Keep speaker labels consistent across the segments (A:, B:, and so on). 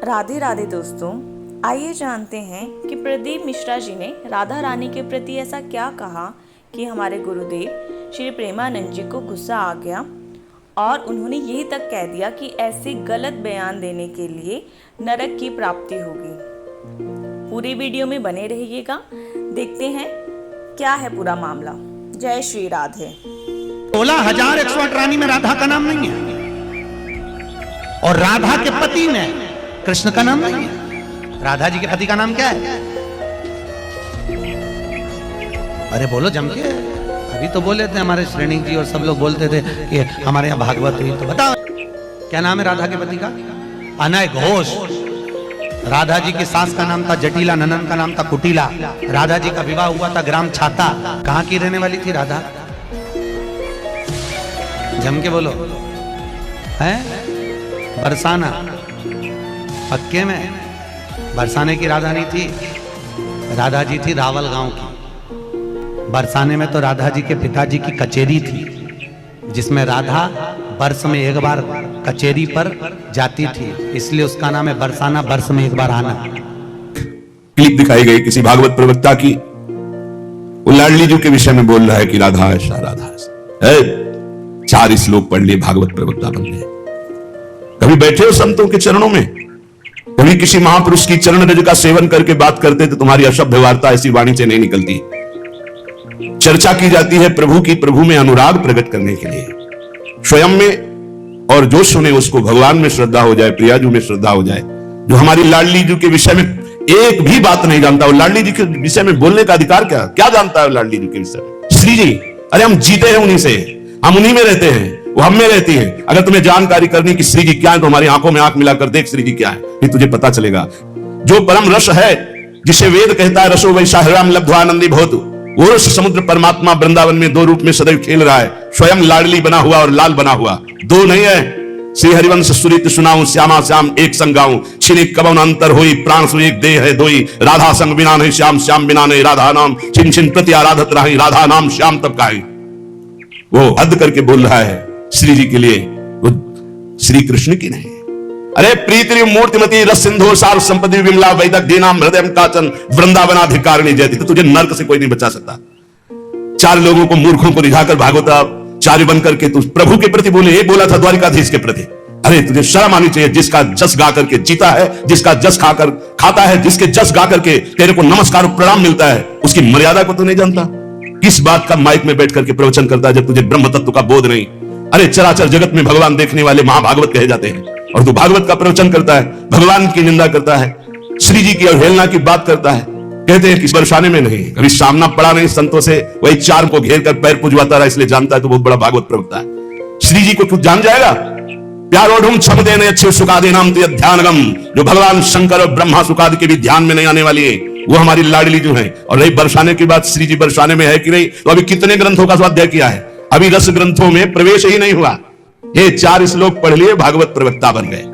A: राधे राधे दोस्तों, आइए जानते हैं कि प्रदीप मिश्रा जी ने राधा रानी के प्रति ऐसा क्या कहा कि हमारे गुरुदेव श्री प्रेमानंद जी को गुस्सा आ गया और उन्होंने यही तक कह दिया कि ऐसे गलत बयान देने के लिए नरक की प्राप्ति होगी। पूरी वीडियो में बने रहिएगा, देखते हैं क्या है पूरा मामला। जय श्री राधे।
B: 16,108 रानी में राधा का नाम नहीं है और राधा के पति में कृष्ण का नाम नहीं है। राधा जी के पति का नाम क्या है? अरे बोलो जम के। अभी तो बोले थे हमारे श्रेणी जी और सब लोग बोलते थे कि हमारे यहाँ भागवत हुई, तो बताओ क्या नाम है राधा के पति का? अनय घोष। राधा जी की सास का नाम था जटिला, ननन का नाम था कुटिला। राधा जी का विवाह हुआ था ग्राम छाता। कहाँ की रहने वाली थी राधा? जम के बोलो। है बरसाना। पक्के में बरसाने की राधा नहीं थी, राधा जी थी रावल गांव की। बरसाने में तो राधा जी के पिताजी की कचेरी थी, जिसमें राधा वर्ष में एक बार कचेरी पर जाती थी, इसलिए उसका नाम है बरसाना, वर्ष में एक बार आना।
C: क्लिप दिखाई गई किसी भागवत प्रवक्ता की, वो लाडली जी के विषय में बोल रहा है कि राधा ऐसा राधा ऐसा। 4 श्लोक पढ़ लिए, भागवत प्रवक्ता बन गए। कभी बैठे हो संतों के चरणों में? कभी किसी महापुरुष की चरण रज का सेवन करके बात करते तो तुम्हारी अशब्द वार्ता ऐसी वाणी से नहीं निकलती। चर्चा की जाती है प्रभु की, प्रभु में अनुराग प्रकट करने के लिए, स्वयं में, और जो सुने उसको भगवान में श्रद्धा हो जाए, प्रियाजू में श्रद्धा हो जाए। जो हमारी लाडली जी के विषय में एक भी बात नहीं जानता, वो लाडली जी के विषय में बोलने का अधिकार क्या जानता है लाडली जी के विषय में? श्री जी, अरे हम जीते हैं उन्हीं से, हम उन्हीं में रहते हैं, वो हम में रहती है। अगर तुम्हें जानकारी करनी कि श्री जी क्या है तो हमारी आंखों में आंख मिलाकर देख श्री जी क्या है, फिर तुझे पता चलेगा। जो परम रस है, जिसे वेद कहता है रसो वैसा हृदय लब्ध्वानंदी भवतु, वो रस समुद्र परमात्मा वृंदावन में 2 रूप में सदैव खेल रहा है, स्वयं लाडली बना हुआ और लाल बना हुआ। 2 नहीं है। श्री हरिवंश सुरित सुनाऊं, श्यामा श्याम एक संग गाऊं, छिने कबन अंतर होई, प्राण सु एक देह है दोई, राधा संग बिना नहीं श्याम, श्याम बिना नहीं राधा नाम, छिन छिन प्रति आराधत रही, राधा नाम श्याम तब काहे। वो हद करके बोल रहा है श्री जी के लिए, वो श्री कृष्ण की नहीं। अरे प्रीति मूर्तिमती रस सिंधु सार संपत्ति विमला वैदक दीनाम हृदय काचन वृंदावनाधिकारिणी जयति। तो तुझे नरक से कोई नहीं बचा सकता। 4 लोगों को, मूर्खों को रिझाकर भागवताचार्य बनकर के तू प्रभु के प्रति बोले, ये बोला था द्वारिकाधीश के प्रति। अरे तुझे शर्म आनी चाहिए। जिसका जस गा करके जीता है, जिसका जस खाकर खाता है, जिसके जस गा करके तेरे को नमस्कार प्रणाम मिलता है, उसकी मर्यादा को तू नहीं जानता। किस बात का माइक में बैठ करके प्रवचन करता है जब तुझे ब्रह्म तत्व का बोध नहीं? अरे चराचर जगत में भगवान देखने वाले महाभागवत कहे जाते हैं, और तू भागवत का प्रवचन करता है, भगवान की निंदा करता है, श्री जी की अवहेलना की बात करता है। कहते हैं कि बरसाने में नहीं, कभी सामना पड़ा नहीं संतों से, वही 4 को घेर कर पैर पुजवाता रहा, इसलिए जानता है तो बहुत बड़ा भागवत प्रवक्ता है। श्री जी को तू जान जाएगा। प्यारोढ़ क्षम देने अच्छे सुखादे नाम ध्यानगम, जो भगवान शंकर और ब्रह्मा सुखादि के भी ध्यान में नहीं आने वाली है, वो हमारी लाडली जो है। और रही बरसाने की बात, श्री जी बरसाने में है कि नहीं, तो अभी कितने ग्रंथों का स्वाध्याय किया है? अभी रस ग्रंथों में प्रवेश ही नहीं हुआ। ये 4 श्लोक पढ़ लिए, भागवत प्रवक्ता बन गए।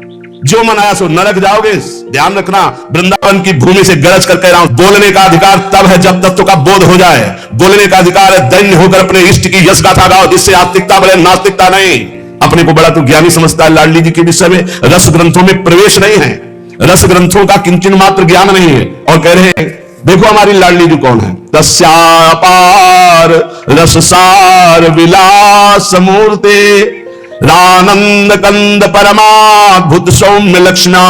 C: जो मन आया सो नरक जाओगे। ध्यान रखना, वृंदावन की भूमि से गरज कर कह रहा हूं, बोलने का अधिकार तब है जब तत्व का बोध हो जाए। बोलने का अधिकार है दैन्य होकर अपने इष्ट की यश गाथा गाओ, जिससे आस्तिकता बने, नास्तिकता नहीं। अपने को बड़ा तो ज्ञानी समझता है। लाडली जी के विषय में रस ग्रंथों में प्रवेश नहीं है, रस ग्रंथों का किंचन मात्र ज्ञान नहीं है। और कह रहे हैं देखो हमारी लाडली जी कौन है? तस्यापार रससार विलास मूर्ते, रानंद कंद परमाद्भुत सौम्य लक्षणा,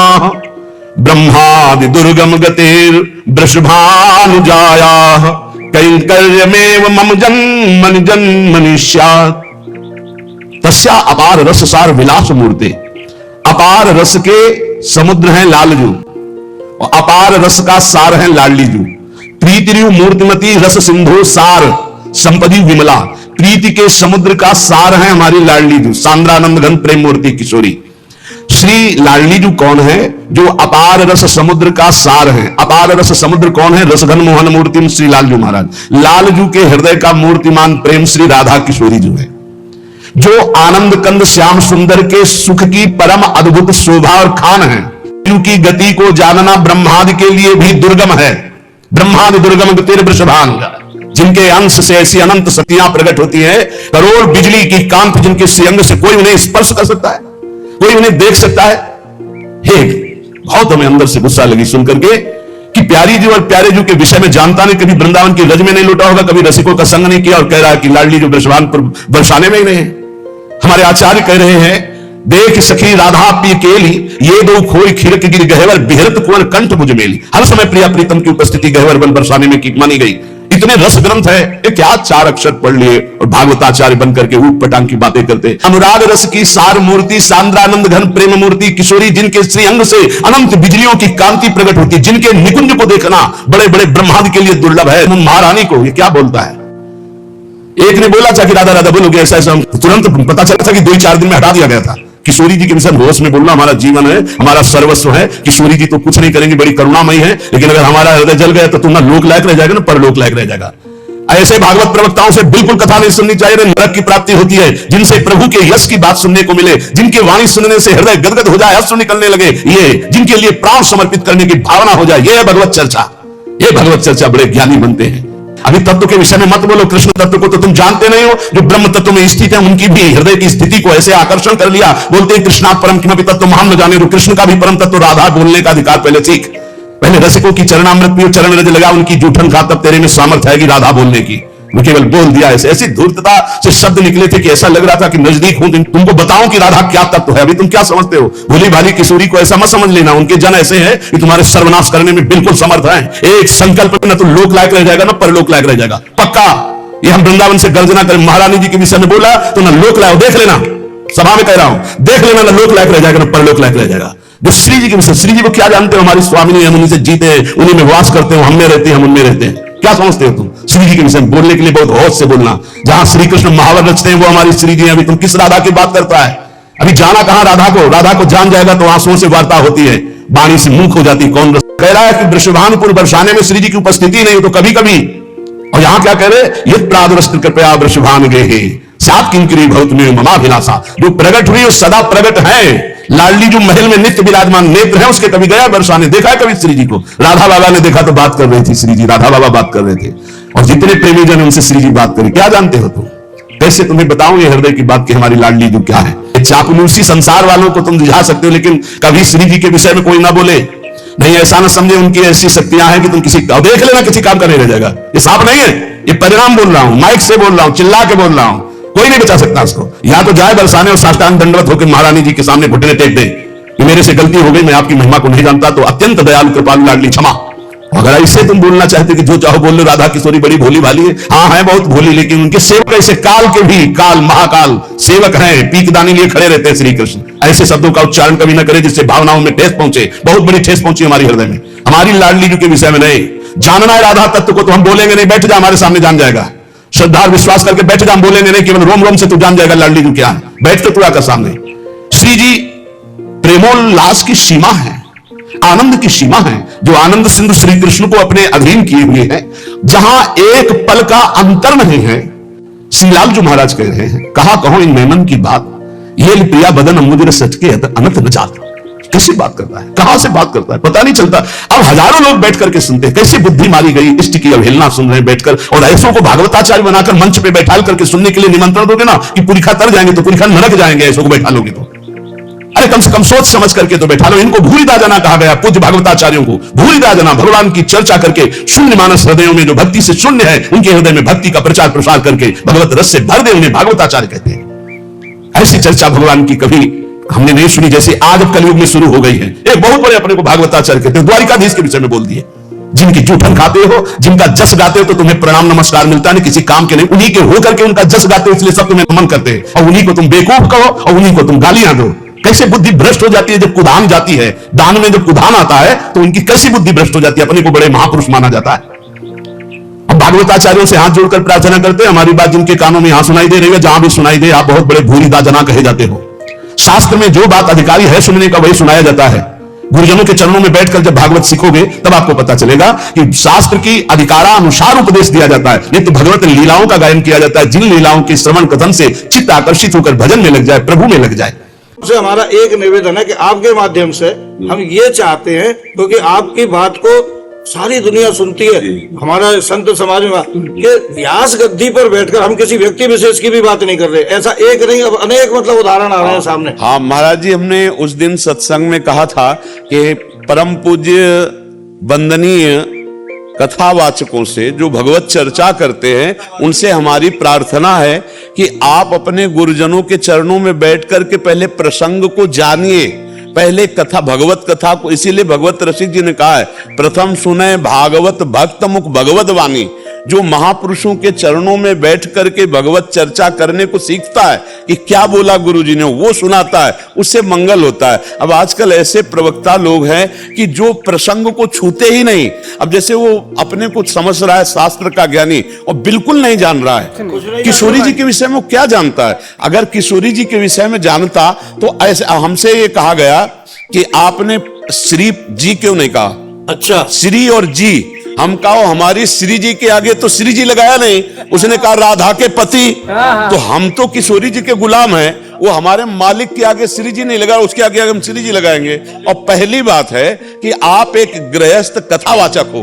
C: ब्रह्मादि दुर्गम गतिर वृषभानुजाया, कैंकर्यमेव मम जन्मनि जन्मनिष्यात्। तस्या अपार रस सार विलास मूर्ते। अपार रस के समुद्र हैं लालजू, और अपार रस का सार है लाडली जू। प्रीति मूर्तिमती रस सिंधु सार संपदी विमला। प्रीति के समुद्र का सार है हमारी लाडली जू, सांद्रानंद घन प्रेम मूर्ति किशोरी। श्री लाडली जू कौन है? जो अपार रस समुद्र का सार है। अपार रस समुद्र कौन है? रसघन मोहन मूर्ति श्री लालजू महाराज। लालजू के हृदय का मूर्तिमान प्रेम श्री राधा किशोरी जू है। जो आनंद कंद श्याम सुंदर के सुख की परम अद्भुत शोभा और खान है। की गति को जानना ब्रह्मादि के लिए भी दुर्गम है। ब्रह्मादि दुर्गम गतिर वृषभान, जिनके अंश से ऐसी अनंत शक्तियां प्रकट होती है, करोड़ बिजली की कांति जिनके श्रीअंग से कोई उन्हें स्पर्श कर सकता है, कोई उन्हें देख सकता है। हे बहुत हमें अंदर से गुस्सा लगी सुन करके कि प्यारी जी और प्यारे जी के विषय में जानता नहीं, कभी वृंदावन की रज में नहीं लौटा होगा, कभी रसिकों का संग नहीं किया, और कह रहा है कि लाडली जो वृषभान पर बरसाने में ही नहीं है। हमारे आचार्य कह रहे हैं, देख सखी राधा पी केली, ये दो खोई खिरक गिर गहवर, बिहरत कुंवर कंठ मुझ मेली। हर समय प्रिया प्रीतम की उपस्थिति गहवर बन बरसाने में की मानी गई। इतने रस ग्रंथ है, ये क्या 4 अक्षर पढ़ लिए और भागवताचार्य बन करके ऊट पटांग की बातें करते। अनुराग रस की सार मूर्ति, सांद्रानंद घन प्रेम मूर्ति, किशोरी जिनके श्री अंग से अनंत बिजलियों की कांति प्रकट होती, जिनके निकुंज को देखना बड़े बड़े ब्रह्मादि के लिए दुर्लभ है। महारानी को ये क्या बोलता है? एक ने बोला था कि राधा राधा बोलोगे ऐसा ऐसा, तुरंत पता चला था कि 2-4 दिन में हटा दिया गया था। किशोरी जी के विषय होश में बोलना हमारा जीवन है, हमारा सर्वस्व है। किशोरी जी तो कुछ नहीं करेंगी, बड़ी करुणामयी है, लेकिन अगर हमारा हृदय जल गया तो तुम ना लोक लायक रह जाएगा ना परलोक लायक रह जाएगा। ऐसे भागवत प्रवक्ताओं से बिल्कुल कथा नहीं सुननी चाहिए, नरक की प्राप्ति होती है। जिनसे प्रभु के यश की बात सुनने को मिले, जिनके वाणी सुनने से हृदय गदगद हो जाए, अश्रु निकलने लगे, ये जिनके लिए प्राण समर्पित करने की भावना हो जाए, ये है भगवत चर्चा। ये भगवत चर्चा बड़े ज्ञानी बनते हैं। अभी तत्व के विषय में मत बोलो, कृष्ण तत्व को तो तुम जानते नहीं हो। जो ब्रह्म तत्व में स्थित है उनकी भी हृदय की स्थिति को ऐसे आकर्षण कर लिया। बोलते हैं कृष्णात् परम किमपि तत्व महान न जाने, कृष्ण का भी परम तत्व राधा बोलने का अधिकार पहले सीख। पहले रसिकों की चरणामृत पियो, चरण रज लगा उनकी जूठन खा, तब तेरे में सामर्थ्य है कि राधा बोलने की। मैं केवल बोल दिया ऐसे, ऐसी धूर्तता से शब्द निकले थे कि ऐसा लग रहा था कि नजदीक हूं, तुमको बताऊं कि राधा क्या तत्व है। अभी तुम क्या समझते हो? भोली भाली किशोरी को ऐसा मत समझ लेना। उनके जन ऐसे हैं कि तुम्हारे सर्वनाश करने में बिल्कुल समर्थ हैं। एक संकल्प में न तो लोक लायक रह जाएगा, न परलोक लायक रह जाएगा, पक्का। ये हम वृंदावन से गर्जना करें, महारानी जी के विषय में बोला तो न लोक लायक, देख लेना, सभा में कह रहा हूं, देख लेना, न लोक लायक रह जाएगा, न परलोक लायक रह जाएगा। जो श्री जी के विषय, श्री जी को क्या जानते हो? हमारी स्वामिनी, हम उन्हीं से जीते हैं, उन्हीं में वास करते हो, हम में रहते हैं, हम उनमें रहते हैं। क्या समझते हो तुम? श्री जी के विषय में बोलने के लिए बहुत होश से बोलना। जहां श्री कृष्ण महावर रचते हैं वो हमारी श्री जी। अभी तुम किस राधा की बात करता है? अभी जाना कहां राधा को? राधा को जान जाएगा तो आंसुओं से वार्ता होती है, वाणी से मुंह हो जाती। कौन कह रहा है कि वृषभानुपुर बरसाने में श्री जी की उपस्थिति नहीं हो तो कभी कभी, और यहां क्या कह रहे? ये प्रादुरस्त कृपया वृषभान गे सात किंकरी भवत में ममाभिलाषा। जो प्रकट हुई वो सदा प्रकट है। लाडली जो महल में नित्य विराजमान नेत्र है, उसके कभी गया बरसाने, देखा है कभी श्री जी को? राधा बाबा ने देखा तो बात कर रही थी श्री जी, राधा बाबा बात कर रहे थे, और जितने प्रेमी जन उनसे श्री जी बात करी। क्या जानते हो तुम? कैसे तुम्हें बताऊं ये हृदय की बात कि हमारी लाडली जो क्या है। चापलूसी संसार वालों को तुम बुझा सकते हो, लेकिन कभी श्री जी के विषय में कोई ना बोले। नहीं, ऐसा ना समझे उनकी ऐसी शक्तियां हैं कि तुम किसी देख लेना किसी काम का नहीं रह जाएगा। ये सांप नहीं है, ये परिणाम बोल रहा हूं, माइक से बोल रहा हूं, चिल्ला के बोल रहा हूं, कोई नहीं बचा सकता उसको। या तो जाए बरसाने और साष्टांग दंडवत होकर महारानी जी के सामने घुटने टेक दे कि मेरे से गलती हो गई, मैं आपकी महिमा को नहीं जानता, तो अत्यंत दयालु कृपालु लाडली क्षमा। अगर ऐसे तुम बोलना चाहते कि जो चाहो बोल लो, राधा किशोरी बड़ी भोली भाली है, हाँ है बहुत भोली, लेकिन उनके सेवक ऐसे काल के भी काल महाकाल सेवक हैं, पीकदानी लिए खड़े रहते हैं श्री कृष्ण। ऐसे शब्दों का उच्चारण कभी ना करे जिससे भावनाओं में ठेस पहुंचे। बहुत बड़ी ठेस पहुंची हमारी हृदय में, हमारी लाडली जी के विषय में नहीं। जानना है राधा तत्व को तो हम बोलेंगे नहीं, बैठ जा हमारे सामने जान जाएगा। श्रद्धा विश्वास करके बैठ जा, हम बोलेंगे नहीं, केवल रोम रोम से तू जान जाएगा लाडली जी क्या है। बैठ के तू आकर सामने। श्री जी प्रेमोल्लास की सीमा है, आनंद की सीमा है, जो आनंद सिंधु श्री कृष्ण को अपने अधीन किए हुए हैं, जहां एक पल का अंतर नहीं है। श्रीलाल जो महाराज कह रहे हैं, कहा कहो इन मेमन की बात, ये प्रिया बदन अमुद्र सच के अनंत न जात। कैसी बात करता है, कहां से बात करता है, पता नहीं चलता। अब हजारों लोग बैठ करके सुनते हैं, कैसी बुद्धि मारी गई, इष्ट की अवहेलना सुन रहे हैं बैठकर। और ऐसों को भागवताचार्य बनाकर मंच पे बैठा करके सुनने के लिए निमंत्रण दोगे ना कि पुरिखा तर जाएंगे तो पुरिखा नरक जाएंगे, ऐसों को बैठा लोगे तो। अरे कम से कम सोच समझ करके तो बैठा लो। इनको भूरिदा जना कहा गया, पूज्य भागवताचार्यों को भूरिदा जना, भगवान की चर्चा करके शून्य मानस हृदयों में जो भक्ति से शून्य है, उनके हृदय में भक्ति का प्रचार प्रसार करके भगवत रस से भर दे, उन्हें भागवताचार्य कहते हैं। ऐसी चर्चा भगवान की कभी हमने नहीं सुनी जैसे आज अब कलयुग में शुरू हो गई है। एक बहुत बड़े अपने को भागवताचार्य कहते हैं, द्वारिकाधीश के विषय में बोल दिए। जिनकी जूठन खाते हो, जिनका जस गाते हो, तो तुम्हें प्रणाम नमस्कार मिलता नहीं, किसी काम के नहीं। उन्हीं के होकर के उनका जस गाते हो, इसलिए सब तुम्हें नमन करते हैं, और उन्हीं को तुम बेवकूफ कहो और उन्हीं को तुम गालियां दो। कैसे बुद्धि भ्रष्ट हो जाती है जब कुधान जाती है। दान में जब कुधान आता है तो उनकी कैसी बुद्धि भ्रष्ट हो जाती है, अपने को बड़े महापुरुष माना जाता है। अब भागवताचार्यों से हाथ जोड़कर प्रार्थना करते हैं, हमारी बात जिनके कानों में यहां सुनाई दे रही है, जहां भी सुनाई दे, आप बहुत बड़े भूरिदा जना कहे जाते हो। शास्त्र में जो बात अधिकारी है सुनने का, वही सुनाया जाता है। गुरुजनों के चरणों में बैठकर जब भागवत सीखोगे तब आपको पता चलेगा कि शास्त्र की अधिकारानुसार उपदेश दिया जाता है। नहीं तो भगवत लीलाओं का गायन किया जाता है, जिन लीलाओं के श्रवण कथन से चित्त आकर्षित होकर भजन में लग जाए, प्रभु में लग जाए।
D: से हमारा एक निवेदन है कि आपके माध्यम से हम ये चाहते हैं, क्योंकि आपकी बात को सारी दुनिया सुनती है, हमारा संत समाज में, कि व्यास गद्दी पर बैठकर हम किसी व्यक्ति विशेष की भी बात नहीं कर रहे। ऐसा एक नहीं, अब अनेक मतलब उदाहरण आ रहे हैं सामने।
E: हाँ महाराज जी, हमने उस दिन सत्संग में कहा था कि
C: परम पूज्य वंदनीय कथावाचकों से जो भगवत चर्चा करते हैं उनसे हमारी प्रार्थना है कि आप अपने गुरुजनों के चरणों में बैठ करके पहले प्रसंग को जानिए, पहले कथा भगवत कथा को। इसीलिए भगवत रसिक जी ने कहा है, प्रथम सुने भागवत भक्त मुख भगवत वाणी। जो महापुरुषों के चरणों में बैठ करके भगवत चर्चा करने को सीखता है कि क्या बोला गुरु जी ने, वो सुनाता है, उससे मंगल होता है। अब आजकल ऐसे प्रवक्ता लोग हैं कि जो प्रसंग को छूते ही नहीं। अब जैसे वो अपने को समझ रहा है शास्त्र का ज्ञानी और बिल्कुल नहीं जान रहा है किशोरी जी के विषय में। वो क्या जानता है? अगर किशोरी जी के विषय में जानता तो ऐसे हमसे ये कहा गया कि आपने श्री जी क्यों नहीं कहा?
D: अच्छा,
C: श्री और जी हम कहो, हमारी श्री जी के आगे तो श्री जी लगाया नहीं, उसने कहा राधा के पति। तो हम तो किशोरी जी के गुलाम हैं, वो हमारे मालिक के आगे श्री जी नहीं लगा, उसके आगे हम श्री जी लगाएंगे। और पहली बात है कि आप एक गृहस्थ कथावाचक हो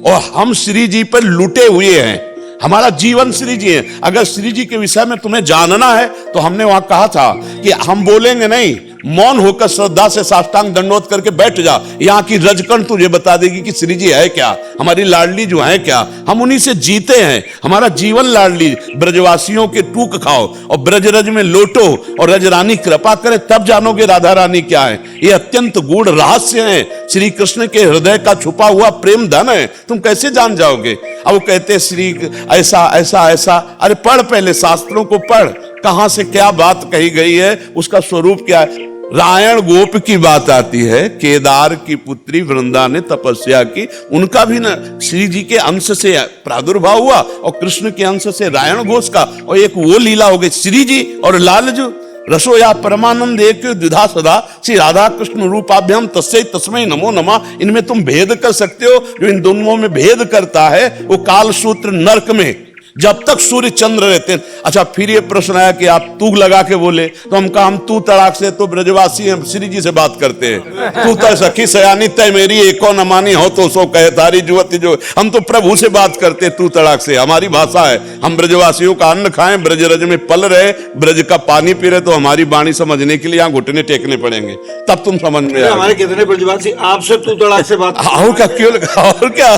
C: और हम श्री जी पर लुटे हुए हैं, हमारा जीवन श्री जी है। अगर श्री जी के विषय में तुम्हें जानना है तो हमने वहां कहा था कि हम बोलेंगे नहीं, मौन होकर श्रद्धा से साष्टांग दंडोत करके बैठ जा, यहाँ की रजकण तुझे बता देगी कि श्री जी है क्या, हमारी लाडली जो है क्या। हम उन्हीं से जीते हैं, हमारा जीवन लाडली। ब्रजवासियों के टूक खाओ और ब्रजरज में लोटो और रजरानी कृपा करे, तब जानोगे राधा रानी क्या है। ये अत्यंत गूढ़ रहस्य है, श्री कृष्ण के हृदय का छुपा हुआ प्रेम धन है, तुम कैसे जान जाओगे? अब वो कहते श्री ऐसा ऐसा ऐसा। अरे पढ़, पहले शास्त्रों को पढ़, कहां से क्या बात कही गई है, उसका स्वरूप क्या है। रायण गोप की बात आती है, केदार की पुत्री वृंदा ने तपस्या की, उनका भी न श्री जी के अंश से प्रादुर्भाव हुआ और कृष्ण के अंश से रायण घोष का, और एक वो लीला हो गई श्री जी और लालजू। रसो या परमानंद एक द्विधा सदा श्री राधा कृष्ण रूपाभ्याम तस्मै तस्मै नमो नमः। इनमें तुम भेद कर सकते हो, जो इन दोनों में भेद करता है वो कालसूत्र नरक में जब तक सूर्य चंद्र रहते हैं। अच्छा, फिर ये प्रश्न आया कि आप तू लगा के बोले, तो हम कहा हम तू तड़ाक से तो ब्रजवासी हम श्री जी से बात करते हैं। तू तय सखी सयानी तय मेरी एको न मानी हो तो सो कहे तारी जुवती जो। हम तो प्रभु से बात करते तू तड़ाक से, हमारी भाषा है। हम ब्रजवासियों का अन्न खाएं, ब्रजरज में पल रहे, ब्रज का पानी पी रहे, तो हमारी वाणी समझने के लिए यहाँ घुटने टेकने पड़ेंगे, तब तुम समझ में आएगा।
D: हमारे कितने ब्रजवासी आपसे तू तड़ाक से बात
C: और क्या, क्यों और क्या।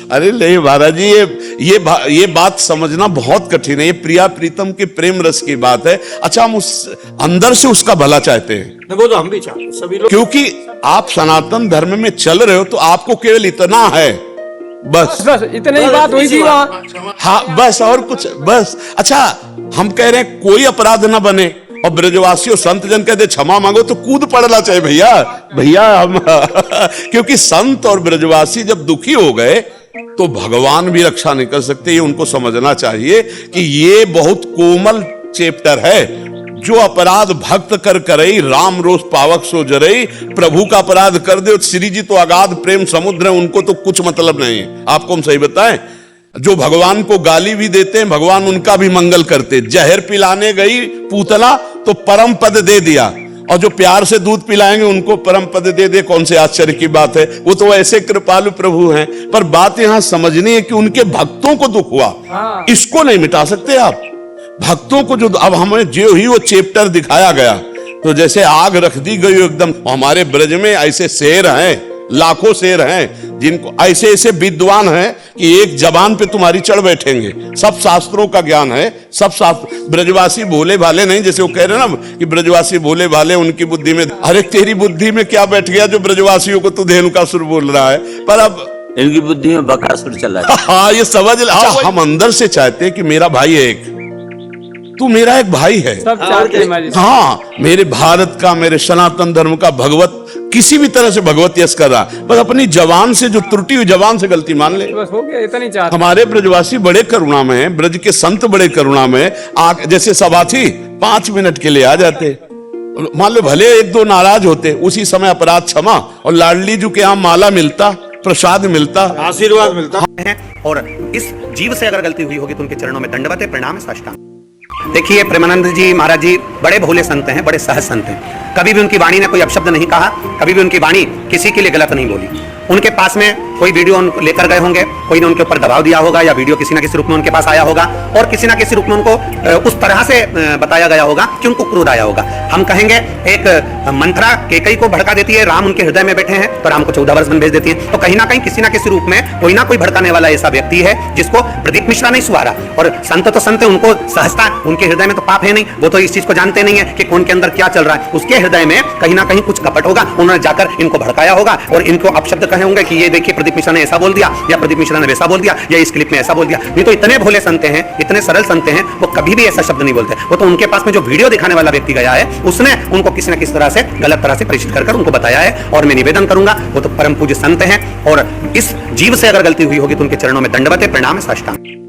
C: अरे नहीं महाराज जी, ये बात समझना बहुत कठिन है। ये प्रिया प्रीतम के प्रेम रस की बात है। अच्छा, हम उस अंदर से उसका भला चाहते हैं,
D: वो तो हम भी चाहते हैं सभी लोग,
C: क्योंकि आप सनातन धर्म में चल रहे हो तो आपको केवल इतना है, बस
E: इतनी बात हुई थी वहां।
C: हाँ बस, और कुछ बस। अच्छा, हम कह रहे हैं कोई अपराध ना बने और ब्रजवासियों संत जन कहते क्षमा मांगो तो कूद पड़ना चाहिए भैया भैया हम क्योंकि संत और ब्रजवासी जब दुखी हो गए तो भगवान भी रक्षा नहीं कर सकते। ये उनको समझना चाहिए कि ये बहुत कोमल चैप्टर है। जो अपराध भक्त कर करई राम रोष पावक सो जरई। प्रभु का अपराध कर दे, श्री जी तो अगाध प्रेम समुद्र है, उनको तो कुछ मतलब नहीं है। आपको हम सही बताएं, जो भगवान को गाली भी देते हैं भगवान उनका भी मंगल करते। जहर पिलाने गई पूतना तो परम पद दे दिया, और जो प्यार से दूध पिलाएंगे उनको परम पद दे दे। कौन से आश्चर्य की बात है, वो तो ऐसे कृपालु प्रभु हैं। पर बात यहां समझनी है कि उनके भक्तों को दुख हुआ, इसको नहीं मिटा सकते आप। भक्तों को जो अब हमें जो ही वो चैप्टर दिखाया गया, तो जैसे आग रख दी गई एकदम। हमारे ब्रज में ऐसे शेर हैं, लाखों शेर हैं, जिनको ऐसे ऐसे विद्वान हैं कि एक जबान पे तुम्हारी चढ़ बैठेंगे। सब शास्त्रों का ज्ञान है, सब शास्त्र। ब्रजवासी भोले भाले नहीं, जैसे वो कह रहे हैं ना कि ब्रजवासी भोले भाले, उनकी बुद्धि में, अरे तेरी बुद्धि में क्या बैठ गया जो ब्रजवासियों को तू धेनुकासुर बोल रहा है। पर अब
F: इनकी बुद्धि में बकासुर चला है।
C: हाँ, ये समझ। हम अंदर से चाहते हैं कि मेरा भाई है एक, तू मेरा एक भाई है।
E: सब चाहते हैं।
C: हाँ, मेरे भारत का, मेरे सनातन धर्म का भगवत किसी भी तरह से भगवत यश कर रहा, बस अपनी जवान से जो त्रुटि हुई जवान से गलती मान ले,
E: बस हो गया, इतना ही चाहते।
C: हमारे ब्रजवासी बड़े करुणा में हैं, ब्रज के संत बड़े करुणा में हैं। जैसे सभा थी 5 मिनट के लिए आ जाते, मान लो भले 1-2 नाराज होते, उसी समय अपराध क्षमा, और लाडली जी के यहाँ माला मिलता, प्रसाद मिलता,
D: आशीर्वाद मिलता
G: है। और इस जीव से अगर गलती हुई होगी तो उनके चरणों में दंडवत है, प्रणाम है, साष्टांग। देखिए, प्रेमानंद जी महाराज जी बड़े भोले संत हैं, बड़े सहज संत हैं। कभी भी उनकी वाणी ने कोई अपशब्द नहीं कहा, कभी भी उनकी वाणी किसी के लिए गलत नहीं बोली। उनके पास में कोई वीडियो लेकर गए होंगे, कोई ने उनके ऊपर दबाव दिया होगा, या वीडियो किसी ना किसी रूप में उनके पास आया होगा और किसी ना किसी रूप में उनको उस तरह से बताया गया होगा कि उनको क्रोध आया होगा। हम कहेंगे एक मंथरा केकई को भड़का देती है, राम उनके हृदय में बैठे हैं तो राम को 14 वर्ष वन भेज देती है। तो कहीं ना कहीं किसी ना किसी रूप में कोई ना कोई भड़काने वाला ऐसा व्यक्ति है जिसको प्रदीप मिश्रा नहीं सुहारा। और संत तो संत है, उनको सहजता, उनके हृदय में तो पाप है नहीं, वो तो इस चीज को जानते नहीं है कि कौन के अंदर क्या चल रहा है। उसके हृदय में कहीं ना कहीं कुछ कपट होगा, उन्होंने जाकर इनको भड़काया होगा और इनको अपशब्द कहे होंगे कि ये देखिए प्रदीप मिश्रा ने ऐसा बोल दिया, या प्रदीप मिश्रा ने वैसा बोल दिया, या इस क्लिप में ऐसा बोल दिया। नहीं तो इतने भोले संत हैं, इतने सरल संत हैं, वो कभी भी ऐसा शब्द नहीं बोलते। वो तो उनके पास में जो वीडियो दिखाने वाला व्यक्ति गया है उसने उनको किसी न किसी तरह से गलत तरह से परिचित कर उनको बताया है। और मैं निवेदन करूंगा, वो तो परम पूज्य संत हैं और इस जीव से अगर गलती हुई होगी तो उनके चरणों में दंडवत है, प्रणाम है, साष्टांग।